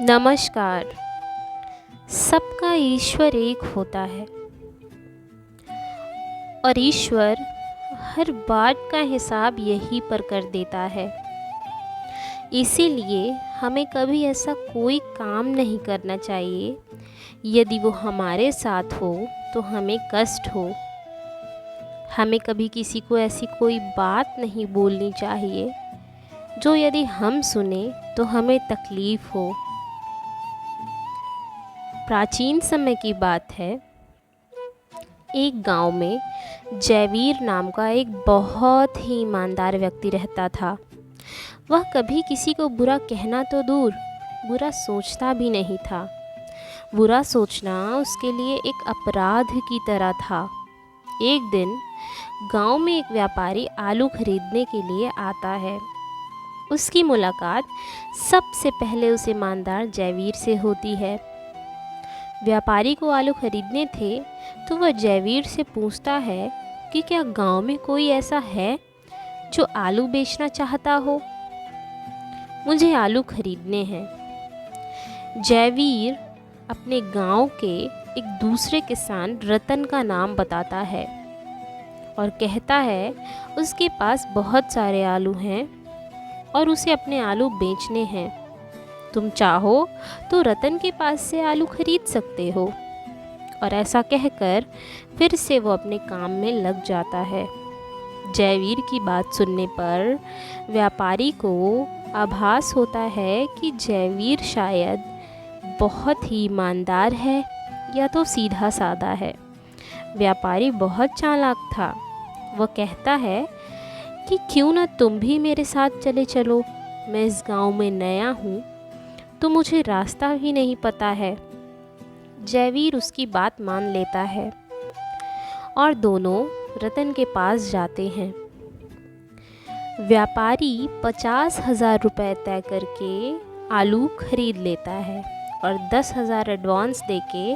नमस्कार। सबका ईश्वर एक होता है और ईश्वर हर बात का हिसाब यहीं पर कर देता है। इसीलिए हमें कभी ऐसा कोई काम नहीं करना चाहिए यदि वो हमारे साथ हो तो हमें कष्ट हो। हमें कभी किसी को ऐसी कोई बात नहीं बोलनी चाहिए जो यदि हम सुने तो हमें तकलीफ़ हो। प्राचीन समय की बात है, एक गांव में जयवीर नाम का एक बहुत ही ईमानदार व्यक्ति रहता था। वह कभी किसी को बुरा कहना तो दूर, बुरा सोचता भी नहीं था। बुरा सोचना उसके लिए एक अपराध की तरह था। एक दिन गांव में एक व्यापारी आलू खरीदने के लिए आता है। उसकी मुलाकात सबसे पहले उस ईमानदार जयवीर से होती है। व्यापारी को आलू खरीदने थे तो वह जयवीर से पूछता है कि क्या गांव में कोई ऐसा है जो आलू बेचना चाहता हो। मुझे आलू खरीदने हैं। जयवीर अपने गांव के एक दूसरे किसान रतन का नाम बताता है और कहता है उसके पास बहुत सारे आलू हैं और उसे अपने आलू बेचने हैं। तुम चाहो तो रतन के पास से आलू खरीद सकते हो। और ऐसा कहकर फिर से वो अपने काम में लग जाता है। जयवीर की बात सुनने पर व्यापारी को आभास होता है कि जयवीर शायद बहुत ही ईमानदार है या तो सीधा साधा है। व्यापारी बहुत चालाक था। वह कहता है कि क्यों ना तुम भी मेरे साथ चले चलो। मैं इस गांव में नया हूँ तो मुझे रास्ता भी नहीं पता है। जयवीर उसकी बात मान लेता है और दोनों रतन के पास जाते हैं। व्यापारी 50,000 रुपये तय करके आलू खरीद लेता है और 10,000 एडवांस देके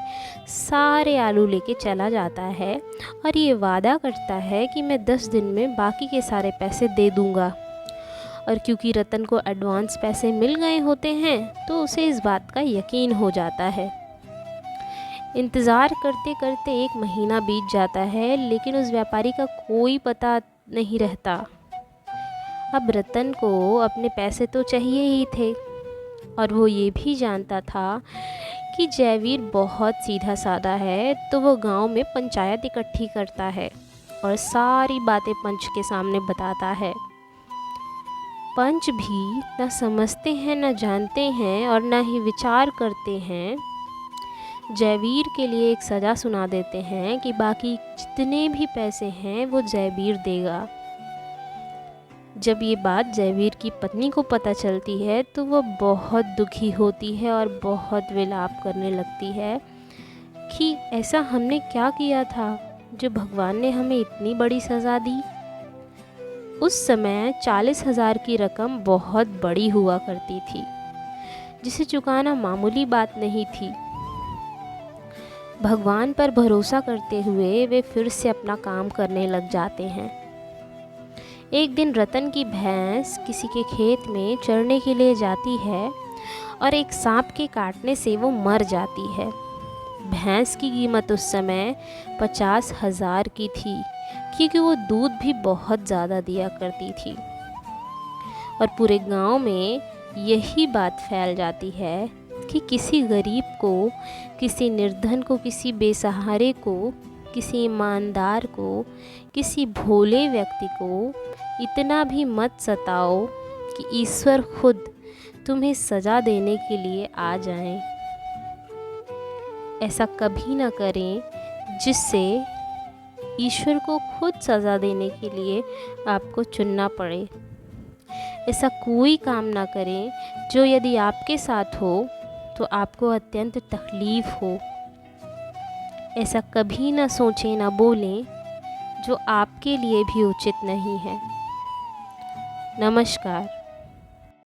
सारे आलू लेके चला जाता है और ये वादा करता है कि मैं 10 दिन में बाकी के सारे पैसे दे दूँगा। और क्योंकि रतन को एडवांस पैसे मिल गए होते हैं तो उसे इस बात का यकीन हो जाता है। इंतज़ार करते करते 1 महीना बीत जाता है लेकिन उस व्यापारी का कोई पता नहीं रहता। अब रतन को अपने पैसे तो चाहिए ही थे और वो ये भी जानता था कि जयवीर बहुत सीधा साधा है, तो वो गांव में पंचायत इकट्ठी करता है और सारी बातें पंच के सामने बताता है। पंच भी न समझते हैं, न जानते हैं और न ही विचार करते हैं। जयवीर के लिए एक सज़ा सुना देते हैं कि बाकी जितने भी पैसे हैं वो जयवीर देगा। जब ये बात जयवीर की पत्नी को पता चलती है तो वह बहुत दुखी होती है और बहुत विलाप करने लगती है कि ऐसा हमने क्या किया था जो भगवान ने हमें इतनी बड़ी सज़ा दी। उस समय 40,000 की रकम बहुत बड़ी हुआ करती थी जिसे चुकाना मामूली बात नहीं थी। भगवान पर भरोसा करते हुए वे फिर से अपना काम करने लग जाते हैं। एक दिन रतन की भैंस किसी के खेत में चरने के लिए जाती है और एक सांप के काटने से वो मर जाती है। भैंस की कीमत उस समय 50,000 की थी क्योंकि वो दूध भी बहुत ज़्यादा दिया करती थी। और पूरे गांव में यही बात फैल जाती है कि किसी गरीब को, किसी निर्धन को, किसी बेसहारे को, किसी ईमानदार को, किसी भोले व्यक्ति को इतना भी मत सताओ कि ईश्वर खुद तुम्हें सज़ा देने के लिए आ जाएं। ऐसा कभी ना करें जिससे ईश्वर को खुद सज़ा देने के लिए आपको चुनना पड़े। ऐसा कोई काम ना करें जो यदि आपके साथ हो तो आपको अत्यंत तकलीफ़ हो। ऐसा कभी ना सोचें, ना बोलें जो आपके लिए भी उचित नहीं है। नमस्कार।